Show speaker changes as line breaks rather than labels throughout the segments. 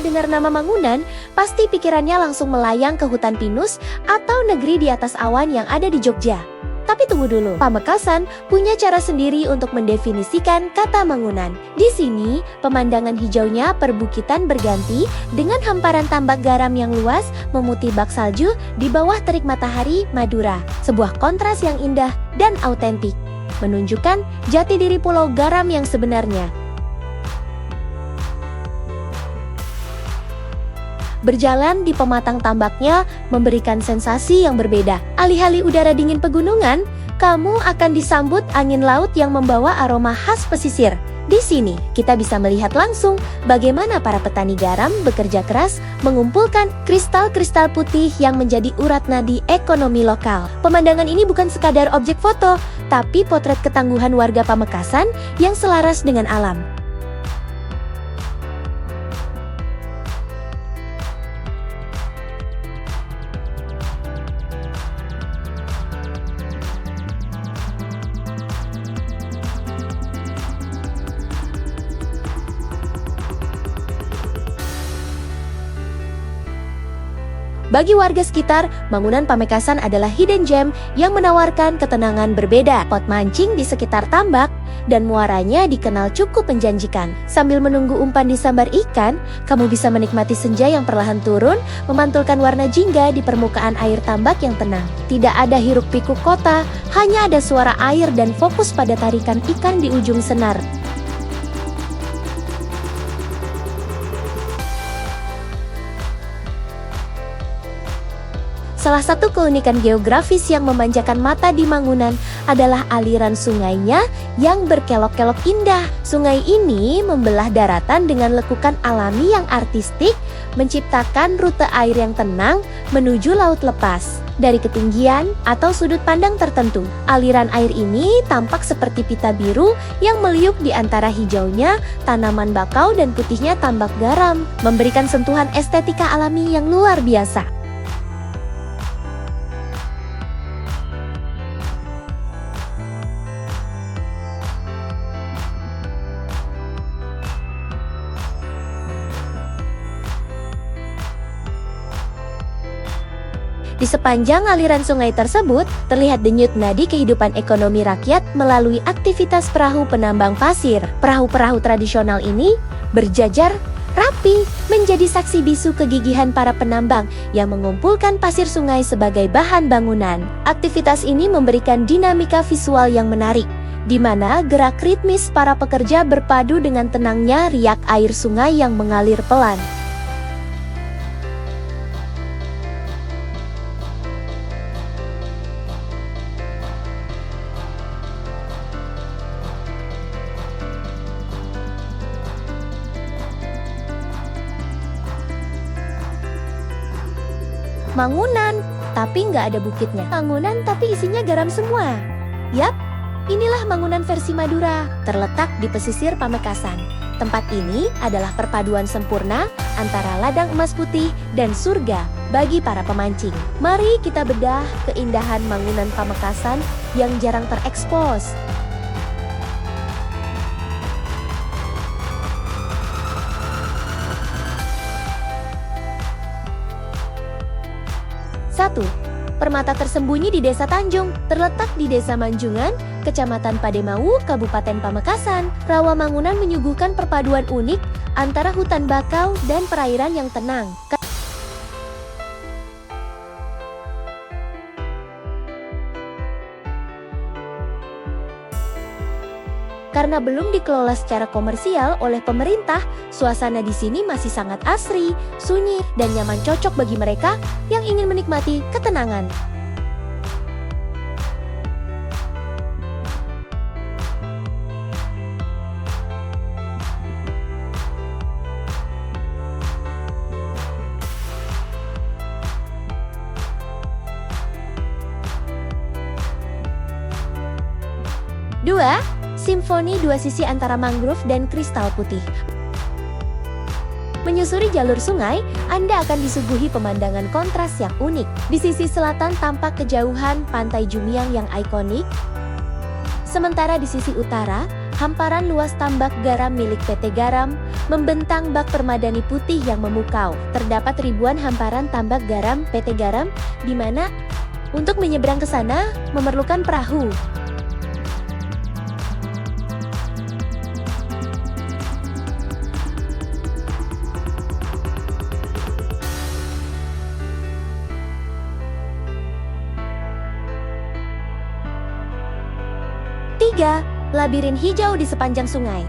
dengar nama Mangunan, pasti pikirannya langsung melayang ke hutan pinus atau negeri di atas awan yang ada di Jogja. Tapi tunggu dulu, Pamekasan punya cara sendiri untuk mendefinisikan kata Mangunan. Di sini, pemandangan hijaunya perbukitan berganti dengan hamparan tambak garam yang luas memutih bak salju di bawah terik matahari Madura. Sebuah kontras yang indah dan autentik, menunjukkan jati diri Pulau Garam yang sebenarnya. Berjalan di pematang tambaknya memberikan sensasi yang berbeda. Alih-alih udara dingin pegunungan, kamu akan disambut angin laut yang membawa aroma khas pesisir. Di sini, kita bisa melihat langsung bagaimana para petani garam bekerja keras mengumpulkan kristal-kristal putih yang menjadi urat nadi ekonomi lokal. Pemandangan ini bukan sekadar objek foto, tapi potret ketangguhan warga Pamekasan yang selaras dengan alam. Bagi warga sekitar, Mangunan Pamekasan adalah hidden gem yang menawarkan ketenangan berbeda. Pot mancing di sekitar tambak dan muaranya dikenal cukup menjanjikan. Sambil menunggu umpan disambar ikan, kamu bisa menikmati senja yang perlahan turun, memantulkan warna jingga di permukaan air tambak yang tenang. Tidak ada hiruk-pikuk kota, hanya ada suara air dan fokus pada tarikan ikan di ujung senar. Salah satu keunikan geografis yang memanjakan mata di Mangunan adalah aliran sungainya yang berkelok-kelok indah. Sungai ini membelah daratan dengan lekukan alami yang artistik, menciptakan rute air yang tenang menuju laut lepas. Dari ketinggian atau sudut pandang tertentu, aliran air ini tampak seperti pita biru yang meliuk di antara hijaunya tanaman bakau dan putihnya tambak garam, memberikan sentuhan estetika alami yang luar biasa. Di sepanjang aliran sungai tersebut, terlihat denyut nadi kehidupan ekonomi rakyat melalui aktivitas perahu penambang pasir. Perahu-perahu tradisional ini berjajar rapi, menjadi saksi bisu kegigihan para penambang yang mengumpulkan pasir sungai sebagai bahan bangunan. Aktivitas ini memberikan dinamika visual yang menarik, di mana gerak ritmis para pekerja berpadu dengan tenangnya riak air sungai yang mengalir pelan. Mangunan, tapi nggak ada bukitnya. Mangunan tapi isinya garam semua. Yap, inilah Mangunan versi Madura, terletak di pesisir Pamekasan. Tempat ini adalah perpaduan sempurna antara ladang emas putih dan surga bagi para pemancing. Mari kita bedah keindahan Mangunan Pamekasan yang jarang terekspos. Satu, permata tersembunyi di Desa Tanjung, terletak di Desa Manjungan, Kecamatan Pademau, Kabupaten Pamekasan. Rawa Mangunan menyuguhkan perpaduan unik antara hutan bakau dan perairan yang tenang. Karena belum dikelola secara komersial oleh pemerintah, suasana di sini masih sangat asri, sunyi, dan nyaman, cocok bagi mereka yang ingin menikmati ketenangan. Dua, simfoni dua sisi antara mangrove dan kristal putih. Menyusuri jalur sungai, Anda akan disuguhi pemandangan kontras yang unik. Di sisi selatan tampak kejauhan Pantai Jumiang yang ikonik, sementara di sisi utara Hamparan luas tambak garam milik PT Garam membentang bak permadani putih yang memukau. Terdapat ribuan hamparan tambak garam PT Garam, di mana untuk menyeberang ke sana memerlukan perahu. Tiga, labirin hijau di sepanjang sungai.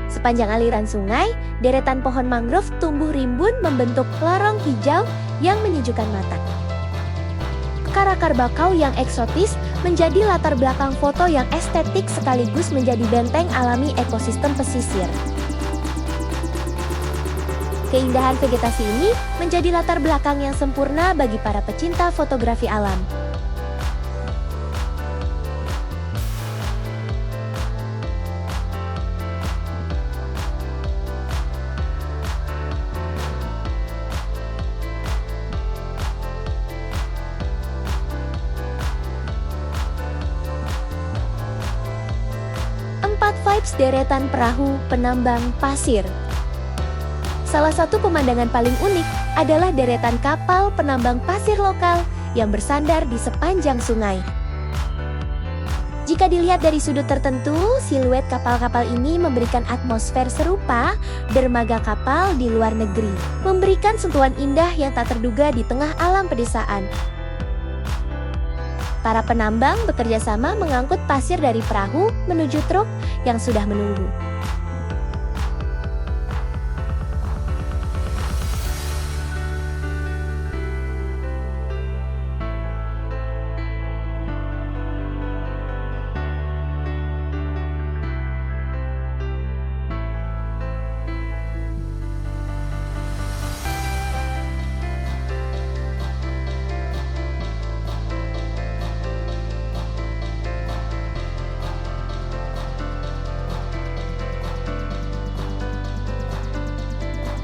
Sepanjang aliran sungai, deretan pohon mangrove tumbuh rimbun membentuk lorong hijau yang menyejukkan mata. Akar-akar bakau yang eksotis menjadi latar belakang foto yang estetik sekaligus menjadi benteng alami ekosistem pesisir. Keindahan vegetasi ini menjadi latar belakang yang sempurna bagi para pecinta fotografi alam. Vibes deretan perahu penambang pasir. Salah satu pemandangan paling unik adalah deretan kapal penambang pasir lokal yang bersandar di sepanjang sungai. Jika dilihat dari sudut tertentu, siluet kapal-kapal ini memberikan atmosfer serupa dermaga kapal di luar negeri, memberikan sentuhan indah yang tak terduga di tengah alam pedesaan. Para penambang bekerja sama mengangkut pasir dari perahu menuju truk yang sudah menunggu.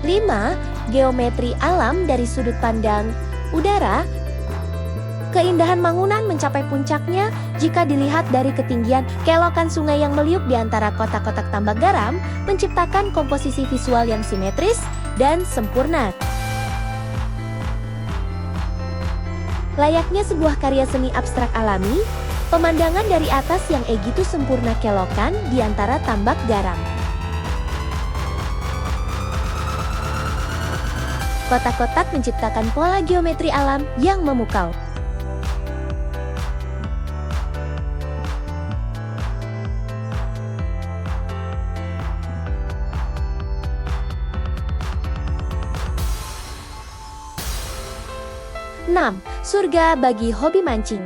Lima, geometri alam dari sudut pandang udara. Keindahan Mangunan mencapai puncaknya jika dilihat dari ketinggian. Kelokan sungai yang meliuk di antara kotak-kotak tambak garam menciptakan komposisi visual yang simetris dan sempurna. Layaknya sebuah karya seni abstrak alami, pemandangan dari atas yang begitu sempurna kelokan di antara tambak garam. Kotak-kotak menciptakan pola geometri alam yang memukau. Enam, surga bagi hobi mancing.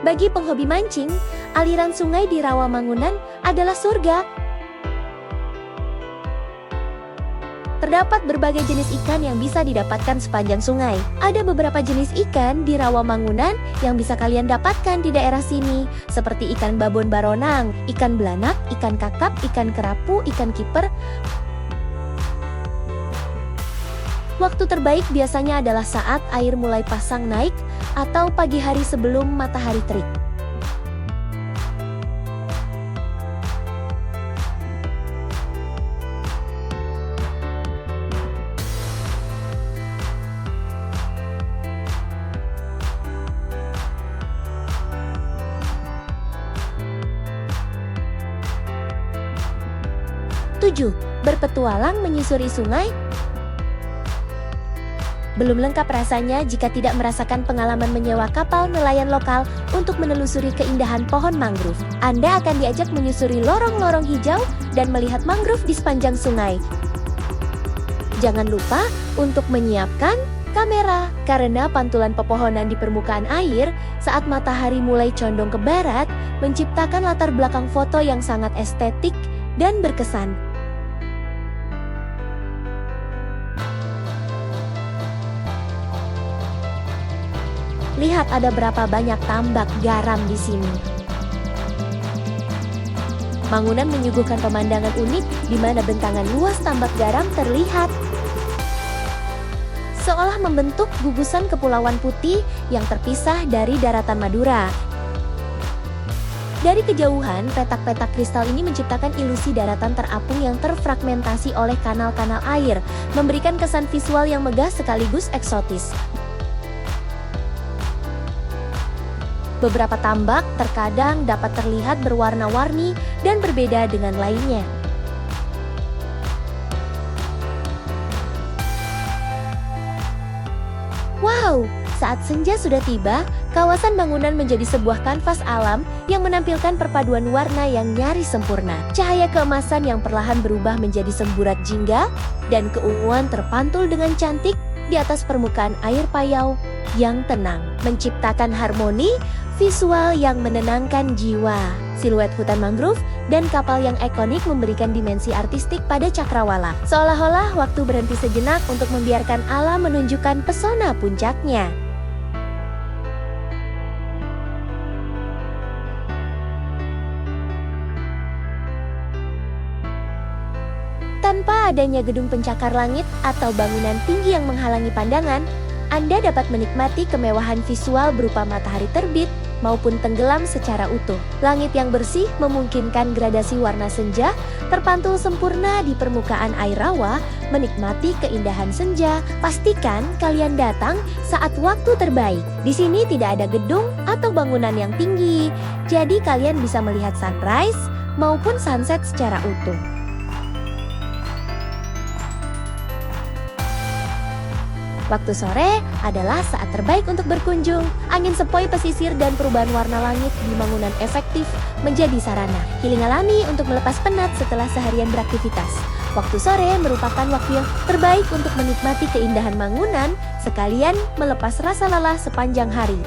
Bagi penghobi mancing, aliran sungai di Rawamangunan adalah surga. Terdapat berbagai jenis ikan yang bisa didapatkan sepanjang sungai. Ada beberapa jenis ikan di Rawamangunan yang bisa kalian dapatkan di daerah sini, seperti ikan babon baronang, ikan belanak, ikan kakap, ikan kerapu, ikan kiper. Waktu terbaik biasanya adalah saat air mulai pasang naik atau pagi hari sebelum matahari terik. Tujuh, berpetualang menyusuri sungai. Belum lengkap rasanya jika tidak merasakan pengalaman menyewa kapal nelayan lokal untuk menelusuri keindahan pohon mangrove. Anda akan diajak menyusuri lorong-lorong hijau dan melihat mangrove di sepanjang sungai. Jangan lupa untuk menyiapkan kamera, karena pantulan pepohonan di permukaan air saat matahari mulai condong ke barat menciptakan latar belakang foto yang sangat estetik dan berkesan. Lihat ada berapa banyak tambak garam di sini. Mangunan menyuguhkan pemandangan unik di mana bentangan luas tambak garam terlihat seolah membentuk gugusan kepulauan putih yang terpisah dari daratan Madura. Dari kejauhan, petak-petak kristal ini menciptakan ilusi daratan terapung yang terfragmentasi oleh kanal-kanal air, memberikan kesan visual yang megah sekaligus eksotis. Beberapa tambak terkadang dapat terlihat berwarna-warni dan berbeda dengan lainnya. Wow, saat senja sudah tiba, kawasan bangunan menjadi sebuah kanvas alam yang menampilkan perpaduan warna yang nyaris sempurna. Cahaya keemasan yang perlahan berubah menjadi semburat jingga, dan keunguan terpantul dengan cantik di atas permukaan air payau yang tenang, menciptakan harmoni visual yang menenangkan jiwa. Siluet hutan mangrove dan kapal yang ikonik memberikan dimensi artistik pada cakrawala. Seolah-olah waktu berhenti sejenak untuk membiarkan alam menunjukkan pesona puncaknya. Tanpa adanya gedung pencakar langit atau bangunan tinggi yang menghalangi pandangan, Anda dapat menikmati kemewahan visual berupa matahari terbit maupun tenggelam secara utuh. Langit yang bersih memungkinkan gradasi warna senja terpantul sempurna di permukaan air rawa, menikmati keindahan senja. Pastikan kalian datang saat waktu terbaik. Di sini tidak ada gedung atau bangunan yang tinggi, jadi kalian bisa melihat sunrise maupun sunset secara utuh. Waktu sore adalah saat terbaik untuk berkunjung. Angin sepoi pesisir dan perubahan warna langit di Mangunan efektif menjadi sarana healing alami untuk melepas penat setelah seharian beraktivitas. Waktu sore merupakan waktu yang terbaik untuk menikmati keindahan Mangunan, sekalian melepas rasa lelah sepanjang hari.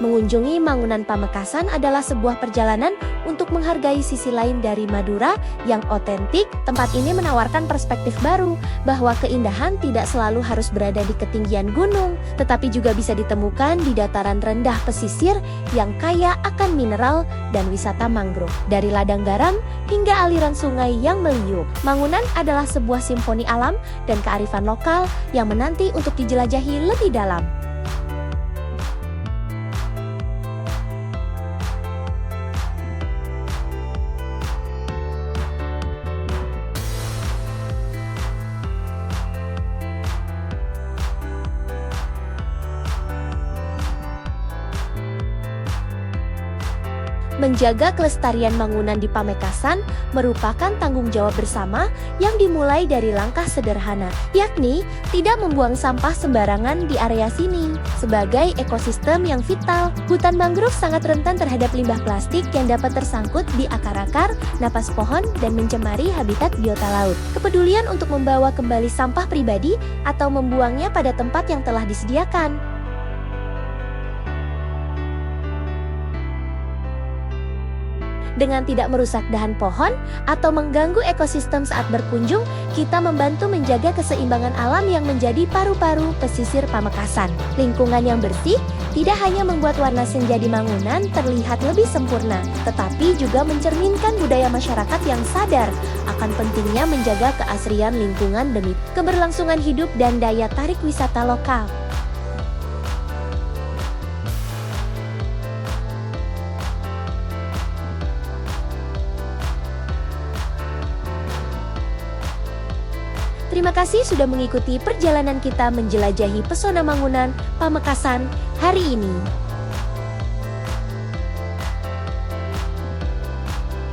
Mengunjungi Mangunan Pamekasan adalah sebuah perjalanan untuk menghargai sisi lain dari Madura yang otentik. Tempat ini menawarkan perspektif baru bahwa keindahan tidak selalu harus berada di ketinggian gunung, tetapi juga bisa ditemukan di dataran rendah pesisir yang kaya akan mineral dan wisata mangrove. Dari ladang garam hingga aliran sungai yang meliuk, Mangunan adalah sebuah simfoni alam dan kearifan lokal yang menanti untuk dijelajahi lebih dalam. Menjaga kelestarian Mangunan di Pamekasan merupakan tanggung jawab bersama yang dimulai dari langkah sederhana, yakni tidak membuang sampah sembarangan di area sini. Sebagai ekosistem yang vital, hutan mangrove sangat rentan terhadap limbah plastik yang dapat tersangkut di akar-akar, napas pohon, dan mencemari habitat biota laut. Kepedulian untuk membawa kembali sampah pribadi atau membuangnya pada tempat yang telah disediakan. Dengan tidak merusak dahan pohon atau mengganggu ekosistem saat berkunjung, kita membantu menjaga keseimbangan alam yang menjadi paru-paru pesisir Pamekasan. Lingkungan yang bersih tidak hanya membuat warna senja di Mangunan terlihat lebih sempurna, tetapi juga mencerminkan budaya masyarakat yang sadar akan pentingnya menjaga keasrian lingkungan demi keberlangsungan hidup dan daya tarik wisata lokal. Terima kasih sudah mengikuti perjalanan kita menjelajahi pesona Mangunan Pamekasan hari ini.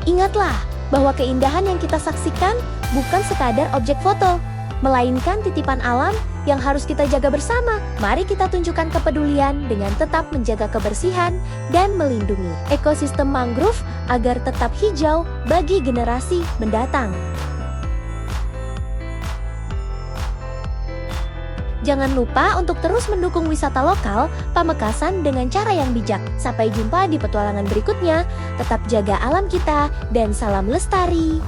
Ingatlah bahwa keindahan yang kita saksikan bukan sekadar objek foto, melainkan titipan alam yang harus kita jaga bersama. Mari kita tunjukkan kepedulian dengan tetap menjaga kebersihan dan melindungi ekosistem mangrove agar tetap hijau bagi generasi mendatang. Jangan lupa untuk terus mendukung wisata lokal Pamekasan dengan cara yang bijak. Sampai jumpa di petualangan berikutnya. Tetap jaga alam kita dan salam lestari.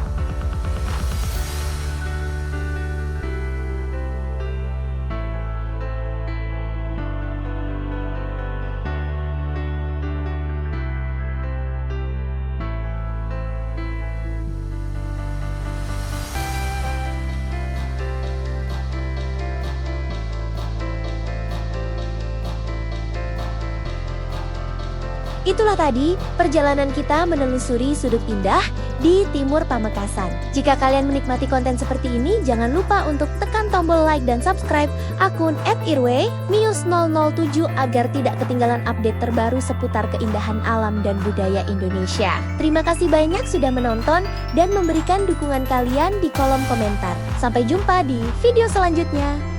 Itulah tadi perjalanan kita menelusuri sudut indah di Timur Pamekasan. Jika kalian menikmati konten seperti ini, jangan lupa untuk tekan tombol like dan subscribe akun @irwe_news007 agar tidak ketinggalan update terbaru seputar keindahan alam dan budaya Indonesia. Terima kasih banyak sudah menonton dan memberikan dukungan kalian di kolom komentar. Sampai jumpa di video selanjutnya.